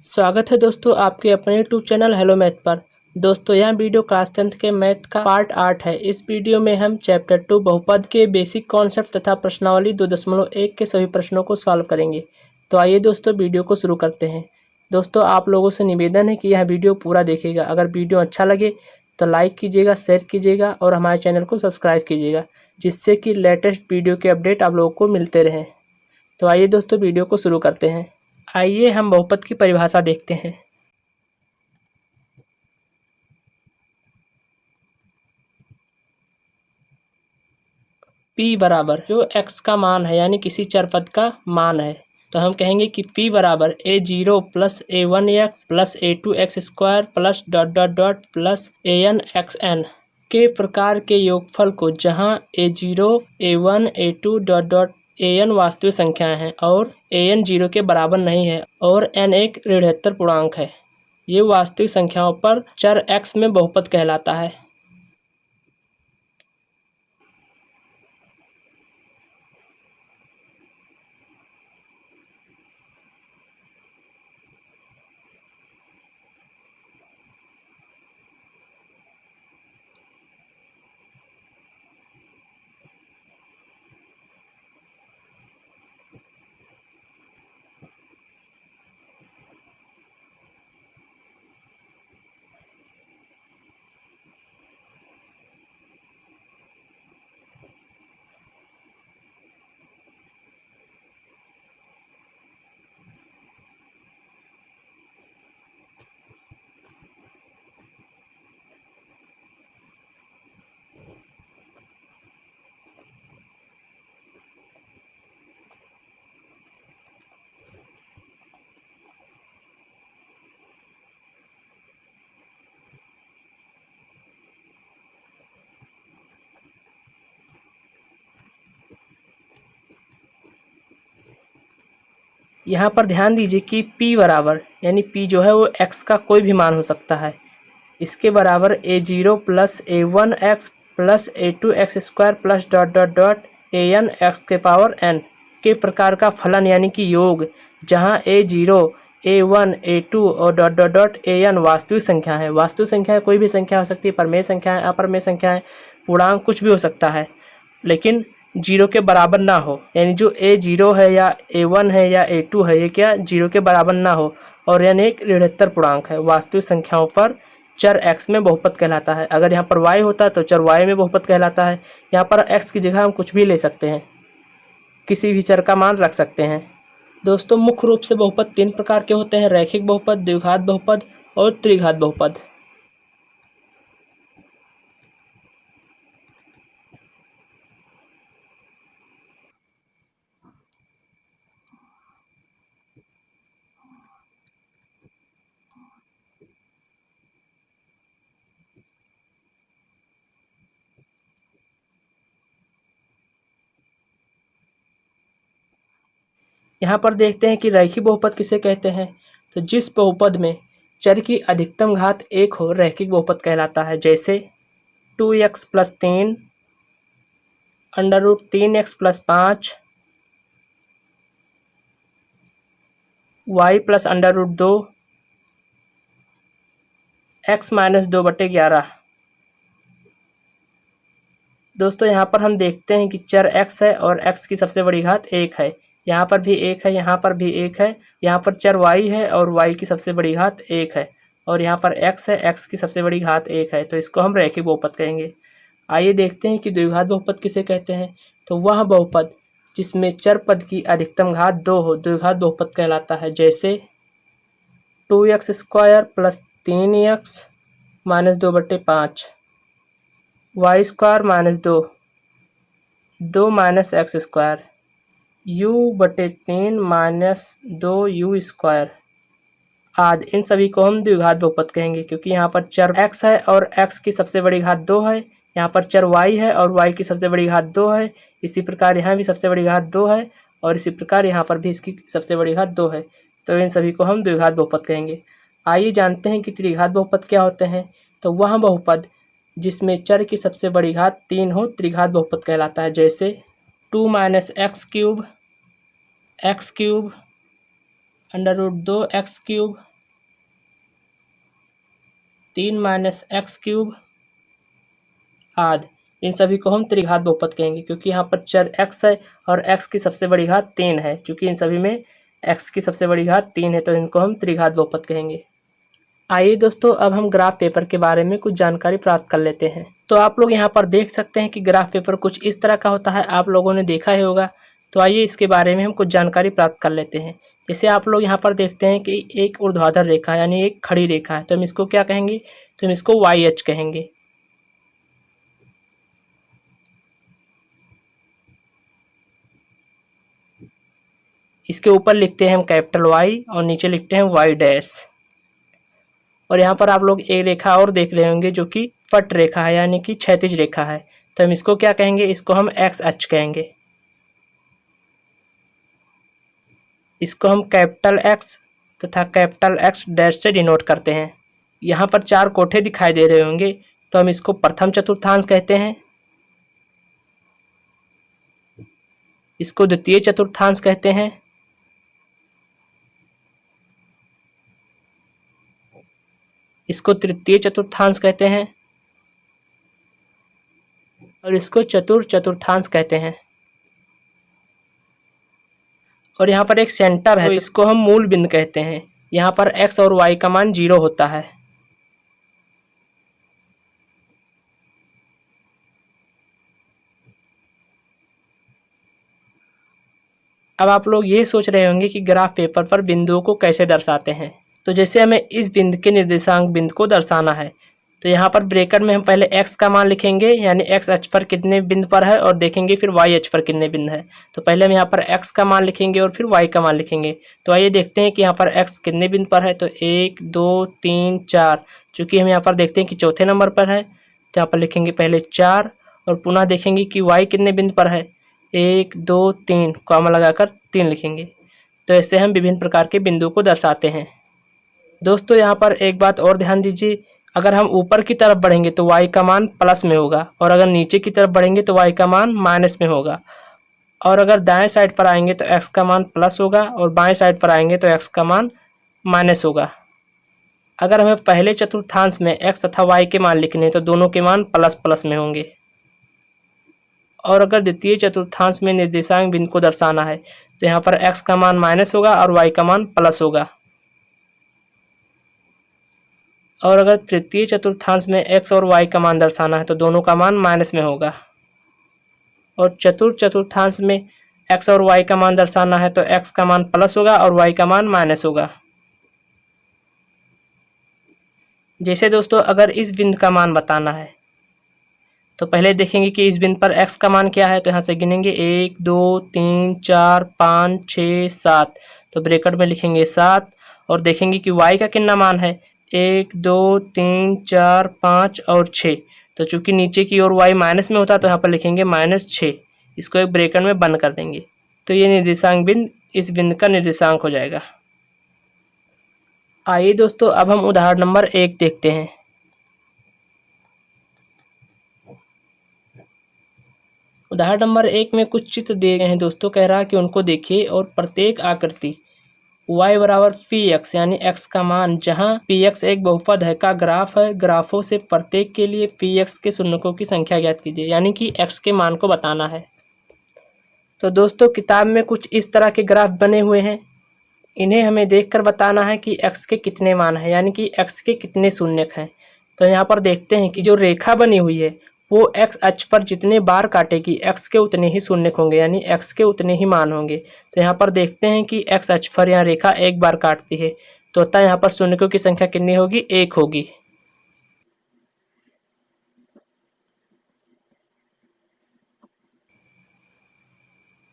स्वागत है दोस्तों आपके अपने यूट्यूब चैनल हेलो मैथ पर। दोस्तों यह वीडियो क्लास 10th के मैथ का पार्ट 8 है। इस वीडियो में हम चैप्टर 2 बहुपद के बेसिक कॉन्सेप्ट तथा प्रश्नावली 2.1 के सभी प्रश्नों को सॉल्व करेंगे। तो आइए दोस्तों वीडियो को शुरू करते हैं। दोस्तों आप लोगों से निवेदन है कि यह वीडियो पूरा देखिएगा। अगर वीडियो अच्छा लगे तो लाइक कीजिएगा, शेयर कीजिएगा और हमारे चैनल को सब्सक्राइब कीजिएगा, जिससे कि लेटेस्ट वीडियो के अपडेट आप लोगों को मिलते रहें। तो आइए दोस्तों वीडियो को शुरू करते हैं। आइए हम बहुपद की परिभाषा देखते हैं। P बराबर जो x का मान है यानी किसी चर पद का मान है, तो हम कहेंगे कि P बराबर a0 plus a1x plus a2x square plus dot dot dot plus an xn के प्रकार के योगफल को, जहां a0 a1 a2 dot dot an वास्तविक संख्याएं हैं और an 0 के बराबर नहीं है और n एक ऋणात्मक पूर्णांक है, ये वास्तविक संख्याओं पर चर x में बहुपद कहलाता है। यहाँ पर ध्यान दीजिए कि P बराबर यानी P जो है वो x का कोई भी मान हो सकता है। इसके बराबर a0 plus a1x plus a2x square plus dot dot dot an x के पावर n के प्रकार का फलन यानी कि योग, जहाँ a0 a1 a2 और डॉट डॉट डॉट an वास्तविक संख्या है। वास्तविक संख्या कोई भी संख्या हो सकती है, परमेय संख्या है, अपरमेय संख्या है, पूर्णांक कुछ भी हो सकता है, लेकिन 0 के बराबर ना हो। यानी जो a0 है या a1 है या a2 है, ये क्या 0 के बराबर ना हो और यानी एक ऋणात्मक पूर्णांक है। वास्तविक संख्याओं पर चर x में बहुपद कहलाता है। अगर यहाँ पर y होता तो चर y में बहुपद कहलाता है। यहाँ पर x की जगह हम कुछ भी ले सकते हैं, किसी भी चर का मान रख सकते हैं। दोस्तों मुख्य रूप से बहुपद 3 प्रकार के होते हैं: रैखिक बहुपद, द्विघात बहुपद और त्रिघात बहुपद। यहाँ पर देखते हैं कि रैखिक बहुपद किसे कहते हैं। तो जिस बहुपद में चर की अधिकतम घात 1 हो, रैखिक बहुपद कहलाता है। जैसे 2x प्लस 3 under root 3x plus 5 y plus under root 2 x minus 2/11। दोस्तों यहाँ पर हम देखते हैं कि चर x है और x की सबसे बड़ी घात 1 है। यहाँ पर भी 1 है, यहाँ पर भी 1 है। यहाँ पर चर y है और y की सबसे बड़ी घात 1 है और यहाँ पर x है, x की सबसे बड़ी घात 1 है। तो इसको हम रैखिक बहुपद कहेंगे। आइए देखते हैं कि द्विघात बहुपद किसे कहते हैं। तो वह बहुपद जिसमें चर पद की अधिकतम घात 2 हो, द्विघात बहुपद कहलाता है। जैसे 2x square plus 3x minus 2/5 Y square minus 2 minus X square u/3 minus 2u square आदि, इन सभी को हम द्विघात बहुपद कहेंगे, क्योंकि यहाँ पर चर x है और x की सबसे बड़ी घात 2 है। यहाँ पर चर y है और y की सबसे बड़ी घात 2 है। इसी प्रकार यहाँ भी सबसे बड़ी घात 2 है और इसी प्रकार यहाँ पर भी इसकी सबसे बड़ी घात 2 है। तो इन सभी को हम द्विघात बहुपद कहेंगे। आइए जानते हैं कि त्रिघात बहुपद क्या होते हैं। तो वह बहुपद जिसमें चर की सबसे बड़ी घात 3 हो, त्रिघात बहुपद कहलाता है। जैसे 2 minus X cube under root 2 X cube 3 minus X cube आद। इन सभी को हम त्रिघात बहुपद कहेंगे क्योंकि यहाँ पर चर x है और x की सबसे बड़ी घात 3 है। क्योंकि इन सभी में x की सबसे बड़ी घात 3 है तो इनको हम त्रिघात बहुपद कहेंगे। आइए दोस्तों, अब हम ग्राफ पेपर के बारे में कुछ जानकारी प्राप्त कर लेते हैं। तो आप लोग यहाँ पर देख सकते हैं कि ग्राफ पेपर कुछ इस तरह का होता है, आप लोगों ने देखा ही होगा। तो आइए इसके बारे में हम कुछ जानकारी प्राप्त कर लेते हैं। जैसे आप लोग यहाँ पर देखते हैं कि एक ऊर्ध्वाधर रेखा है यानी एक खड़ी रेखा है, तो हम इसको क्या कहेंगे? तो हम इसको YH कहेंगे। इसके ऊपर लिखते हैं हम कैपिटल Y और नीचे लिखते हैं Y डैश। और यहाँ पर आप लोग एक रेखा और देख रहे होंगे जो कि पट रेखा है यानी कि क्षैतिज रेखा है, तो हम इसको क्या कहेंगे? इसको हम एक्स अक्ष कहेंगे। इसको हम कैपिटल X तथा कैपिटल X डैश से डिनोट करते हैं। यहाँ पर 4 कोठे दिखाई दे रहे होंगे, तो हम इसको प्रथम चतुर्थांश कहते हैं, इसको द्वितीय चतुर्थांश कहते हैं, इसको तृतीय चतुर्थांश कहते हैं और इसको चतुर्थांश कहते हैं। और यहाँ पर एक सेंटर है, तो इसको हम मूल बिंदु कहते हैं। यहाँ पर x और y का मान 0 होता है। अब आप लोग ये सोच रहे होंगे कि ग्राफ पेपर पर बिंदुओं को कैसे दर्शाते हैं। तो जैसे हमें इस बिंदु के निर्देशांक बिंदु को दर्शाना है, तो यहाँ पर ब्रैकेट में हम पहले x का मान लिखेंगे यानी x अक्ष पर कितने बिंदु पर है, और देखेंगे फिर y अक्ष पर कितने बिंदु है। तो पहले हम यहाँ पर x का मान लिखेंगे और फिर y का मान लिखेंगे। तो आइए देखते हैं कि यहाँ पर x कितने बिंदु पर है। तो 1 2 3 4, चूँकि हम यहाँ पर देखते हैं कि चौथे नंबर पर है, तो यहाँ पर लिखेंगे पहले 4 और पुनः देखेंगे कि y कितने बिंदु पर है। 1 2 3 कॉमा लगाकर 3 लिखेंगे। तो ऐसे हम विभिन्न प्रकार के बिंदुओं को दर्शाते हैं। दोस्तों यहाँ पर एक बात और ध्यान दीजिए, अगर हम ऊपर की तरफ बढ़ेंगे तो y का मान प्लस में होगा, और अगर नीचे की तरफ बढ़ेंगे तो y का मान माइनस में होगा। और अगर दाएं साइड पर आएंगे तो x का मान प्लस होगा और बाएं साइड पर आएंगे तो x का मान माइनस होगा। अगर हमें पहले चतुर्थांश में x तथा y के मान लिखने हैं तो दोनों के मान प्लस प्लस में होंगे। और अगर द्वितीय चतुर्थांश में निर्देशांक बिंदु को दर्शाना है तो यहाँ पर x का मान माइनस होगा और y का मान प्लस होगा। और अगर तृतीय चतुर्थांश में x और y का मान दर्शाना है तो दोनों का मान माइनस में होगा। और चतुर्थांश में x और y का मान दर्शाना है तो x का मान प्लस होगा और y का मान माइनस होगा। जैसे दोस्तों अगर इस बिंदु का मान बताना है तो पहले देखेंगे कि इस बिंदु पर x का मान क्या है, तो यहाँ से गिनेंगे 1 2 3 4 5 6 7, तो ब्रैकेट में लिखेंगे 7 और देखेंगे कि y का कितना मान है 1 2 3 4 5 और 6। तो चूंकि नीचे की ओर y माइनस में होता है तो यहाँ पर लिखेंगे -6, इसको एक ब्रैकेट में बंद कर देंगे। तो ये निर्देशांक बिंदु इस बिंदु का निर्देशांक हो जाएगा। आइए दोस्तों अब हम उदाहरण नंबर 1 देखते हैं। उदाहरण नंबर 1 में कुछ चित्र दिए गए हैं दोस्तों। कह रहा है कि उनको देखिए और प्रत्येक आकृति y बराबर px यानी x का मान जहां px एक बहुपद है का ग्राफ है। ग्राफों से प्रत्येक के लिए px के शून्यकों की संख्या ज्ञात कीजिए, यानी कि x के मान को बताना है। तो दोस्तों किताब में कुछ इस तरह के ग्राफ बने हुए हैं, इन्हें हमें देखकर बताना है कि x के कितने मान हैं, यानी कि x के कितने शून्यक हैं। तो यहाँ पर देखते हैं कि जो रेखा बनी हुई है वो x अक्ष पर जितने बार काटेगी x के उतने ही शून्यक होंगे, यानी x के उतने ही मान होंगे। तो यहाँ पर देखते हैं कि x अक्ष पर यहाँ रेखा एक बार काटती है, तो अतः यहाँ पर शून्यकों की संख्या कितनी होगी? 1 होगी।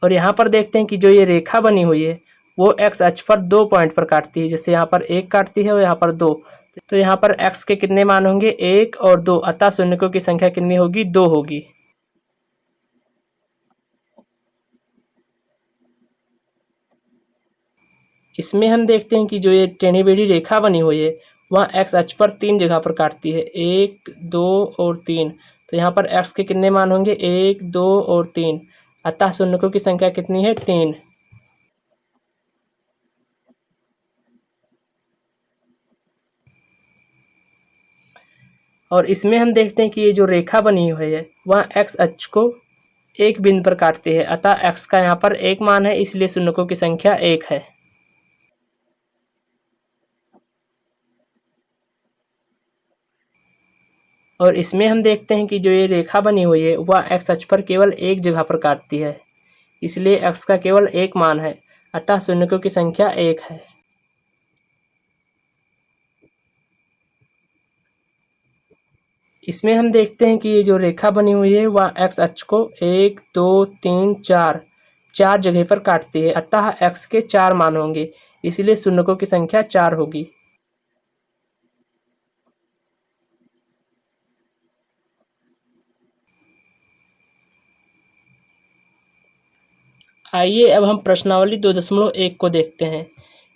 और यहाँ पर देखते हैं कि जो ये रेखा बनी हुई है वो x अक्ष पर 2 पॉइंट पर काटती है, जैसे यहाँ पर 1 काटती है और यहाँ पर 2। तो यहाँ पर x के कितने मान होंगे? 1 और 2, अतः शून्यकों की संख्या कितनी होगी? 2 होगी। इसमें हम देखते हैं कि जो ये टेढ़ी-मेढ़ी रेखा बनी हुई है वह x अक्ष पर 3 जगह पर काटती है, 1 2 और 3। तो यहाँ पर x के कितने मान होंगे? 1 2 और 3, अतः शून्यकों की संख्या कितनी है? 3। और इसमें हम देखते हैं कि ये जो रेखा बनी हुई है वह एक्स अक्ष को एक बिंदु पर काटती है, अतः एक्स का यहाँ पर एक मान है, इसलिए शून्यकों की संख्या एक है। और इसमें हम देखते हैं कि जो ये रेखा बनी हुई है वह एक्स अक्ष पर केवल एक जगह पर काटती है, इसलिए एक्स का केवल एक मान है, अतः शून्यकों की संख्या एक है। इसमें हम देखते हैं कि ये जो रेखा बनी हुई है वह एक्स अक्ष को 1 2 3 4 जगह पर काटती है, अतः एक्स के 4 मान होंगे, इसलिए शून्यकों की संख्या 4 होगी। आइए अब हम प्रश्नावली 2.1 को देखते हैं।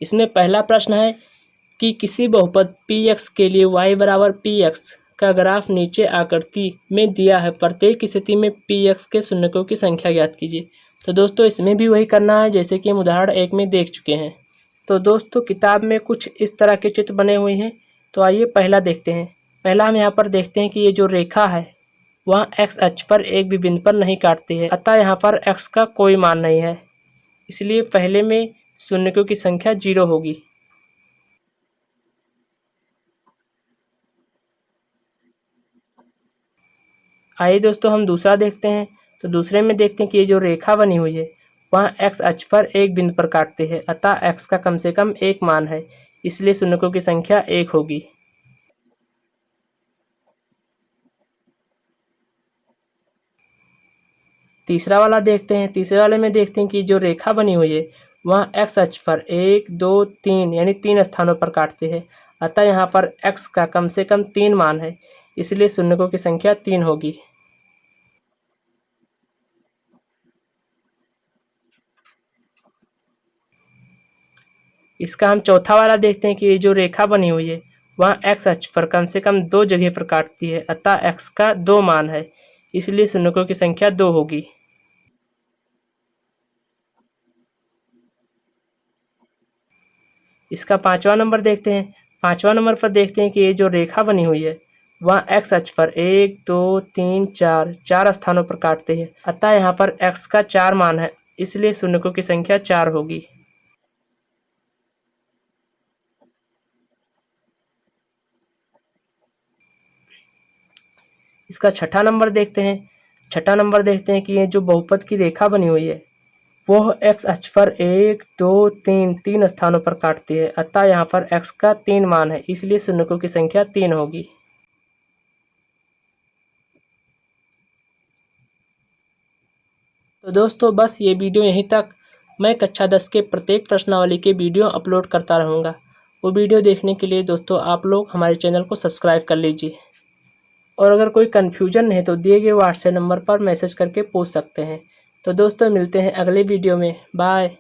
इसमें पहला प्रश्न है कि किसी बहुपद px के लिए y बराबर px का ग्राफ नीचे आकृति में दिया है, प्रत्येक स्थिति में px के शून्यकों की संख्या ज्ञात कीजिए। तो दोस्तों इसमें भी वही करना है जैसे कि हम उदाहरण 1 में देख चुके हैं। तो दोस्तों किताब में कुछ इस तरह के चित्र बने हुए हैं, तो आइए पहला देखते हैं। पहला हम यहाँ पर देखते हैं कि ये जो रेखा है वह एक्स अक्ष पर एक भी बिंदु पर नहीं काटती है, अतः यहाँ पर एक्स का कोई मान नहीं है, इसलिए पहले में शून्यकों की संख्या 0 होगी। आइए दोस्तों हम दूसरा देखते हैं। तो दूसरे में देखते हैं कि ये जो रेखा बनी हुई है वह एक्स अक्ष पर एक बिंदु पर काटती है, अतः एक्स का कम से कम एक मान है, इसलिए शून्यकों की संख्या 1 होगी। तीसरा वाला देखते हैं। तीसरे वाले में देखते हैं कि जो रेखा बनी हुई है वह एक्स अक्ष पर 1 2 3 यानी 3 स्थानों पर काटती है, अतः यहाँ पर एक्स का कम से कम 3 मान है, इसलिए शून्यकों की संख्या 3 होगी। इसका हम चौथा वाला देखते हैं कि ये जो रेखा बनी हुई है वह एक्स अक्ष पर कम से कम 2 जगह पर काटती है, अतः एक्स का 2 मान है, इसलिए शून्यकों की संख्या 2 होगी। इसका 5वां नंबर देखते हैं। 5वां नंबर पर देखते हैं कि ये जो रेखा बनी हुई है वह एक्स अक्ष पर 1 2 3 4 स्थानों पर काटती है, अतः यहाँ पर एक्स का 4 मान है, इसलिए शून्यकों की संख्या 4 होगी। इसका छठा नंबर देखते हैं। छठा नंबर देखते हैं कि ये जो बहुपद की रेखा बनी हुई है वह एक्स अक्ष पर 1 2 3 स्थानों पर काटती है, अतः यहाँ पर एक्स का 3 मान है, इसलिए शून्यकों की संख्या 3 होगी। तो दोस्तों बस ये वीडियो यहीं तक। मैं कक्षा 10 के प्रत्येक प्रश्नावली के वीडियो अपलोड करता रहूँगा। वो वीडियो देखने के लिए दोस्तों आप लोग हमारे चैनल को सब्सक्राइब कर लीजिए, और अगर कोई कन्फ्यूजन है तो दिए गए व्हाट्सएप नंबर पर मैसेज करके पूछ सकते हैं। तो दोस्तों मिलते हैं अगले वीडियो में। बाय।